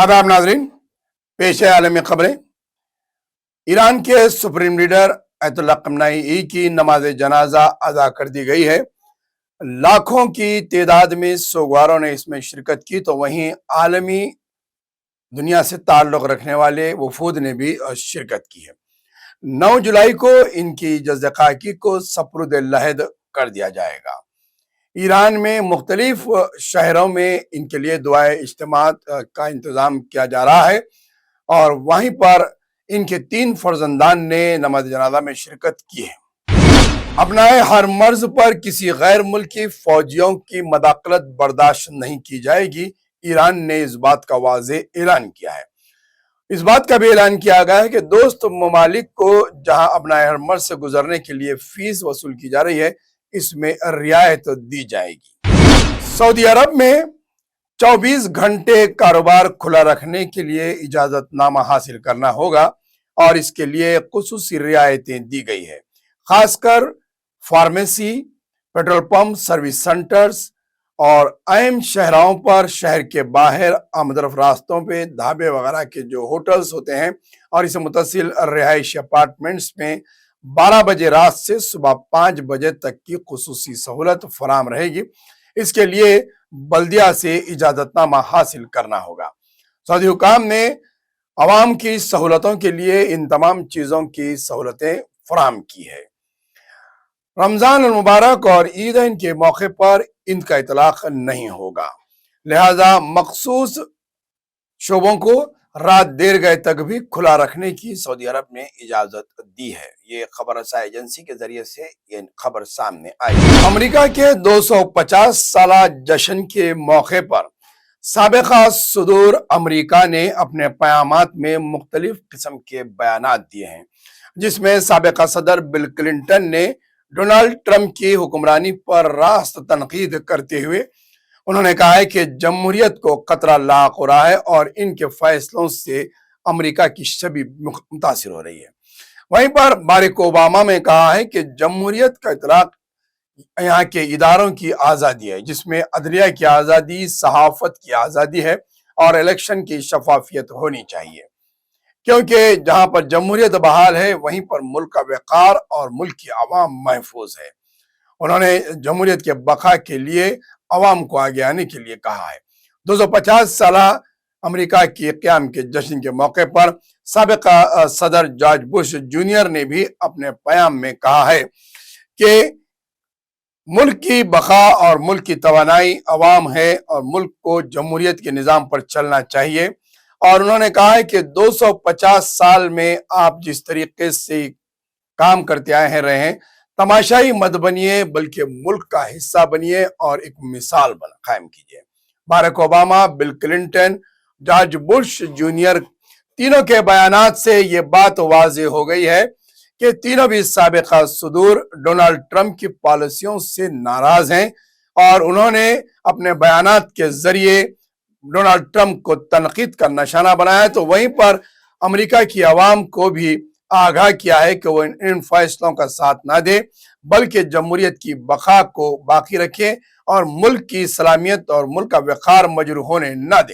आदाब नाजरीन, पेश है आलमी खबरें। ईरान के सुप्रीम लीडर अयतुल्ला खamenei की नमाज जनाजा अदा कर दी गई है। लाखों की तादाद में सोगवारों ने इसमें शिरकत की, तो वहीं आलमी दुनिया से ताल्लुक रखने वाले वफूद ने भी शिरकत की है। 9 जुलाई को इनकी जज़्क़ाकी को सप्रुद लहद कर दिया जाएगा। ईरान में मुख्तलिफ शहरों में इनके लिए दुआए इज्तिमात का इंतज़ाम किया जा रहा है और वहीं पर इनके 3 फर्जंदान ने नमाज जनाजा में शिरकत की है। अपनाए हर मर्ज पर किसी गैर मुल्की फौजियों की मदाखलत बर्दाश्त नहीं की जाएगी। ईरान ने इस बात का वाज़े ऐलान किया है। इस बात का भी ऐलान किया गया है कि दोस्त ममालिक को जहां अपनाए हर मर्ज से गुजरने के लिए फीस वसूल की जा रही है, इसमें रियायत दी जाएगी। सऊदी अरब में 24 घंटे कारोबार खुला रखने के लिए इजाजतनामा हासिल करना होगा और इसके लिए खुसूसी रियायतें दी गई है। खासकर pharmacy, petrol pump, service centres और अहम शहरों पर, शहर के बाहर आमदरफ रास्तों पे, ढाबे वगैरह के जो होटल्स होते हैं और इसे मुतसिल रिहायशी अपार्टमेंट्स में 12 बजे रात से सुबह 5 बजे तक की खुसूसी सहूलत फराम रहेगी। इसके लिए बल्दिया से इजाजतनामा हासिल करना होगा। सऊदी हुकाम ने अवाम की सहूलतों के लिए इन तमाम चीज़ों की सहूलतें फराम की है। रमज़ान मुबारक और ईद के मौके पर इनका इतलाक नहीं होगा, लिहाजा मखसूस शोबों को रात देर गए तक भी खुला रखने की सऊदी अरब ने इजाजत दी है। ये खबर रसा एजेंसी के जरिए से ये खबर सामने आई। अमेरिका के 250 साला जश्न के मौके पर साबिका सदूर अमेरिका ने अपने बयानात में मुख्तलिफ किस्म के बयानात दिए हैं, जिसमें साबिका सदर बिल क्लिंटन ने डोनाल्ड ट्रंप की हुक्मरानी पर रास्त तनकीद करते हुए उन्होंने कहा है कि जमहूरियत को खतरा लाक हो रहा है और इनके फैसलों से अमेरिका की छवि मुतासिर हो रही है। वहीं पर बाराक ओबामा ने कहा है कि जमहूरियत का इतलाक यहाँ के इदारों की आज़ादी है, जिसमें अदलिया की आज़ादी, सहाफत की आज़ादी है और इलेक्शन की शफाफियत होनी चाहिए, क्योंकि जहाँ पर जमहूरियत बहाल है वहीं पर मुल्क का वक़ार और मुल्क की आवाम महफूज है। उन्होंने जमहूरियत के बका के लिए अवाम को आगे आने के लिए कहा है। 250 साल अमेरिका के क़याम के जश्न के मौके पर साबिका सदर जॉर्ज बुश जूनियर ने भी अपने बयान में कहा है कि मुल्क की बका और मुल्क की तवानाई अवाम है और मुल्क को जमहूरियत के निज़ाम पर चलना चाहिए। और उन्होंने कहा है कि 250 साल में आप जिस तरीके से काम करते आए हैं रहे हैं, तमाशाई मत बनिए बल्कि मुल्क का हिस्सा बनिए और एक मिसाल कायम कीजिए। Barack Obama, bill Clinton, George Bush junior, तीनों के बयानात से ये बात वाज़े हो गई है कि तीनों भी साबिका सदूर डोनाल्ड ट्रंप की पॉलिसियों से नाराज हैं और उन्होंने अपने बयानात के जरिए डोनाल्ड ट्रंप को तनकीद का निशाना बनाया है। तो वहीं पर अमेरिका की आवाम को भी आगाह किया है कि वो इन फैसलों का साथ ना दे बल्कि जमहूरियत की बका को बाकी रखे और मुल्क की सलामियत और मुल्क का वक़ार मजरूह होने ना दे।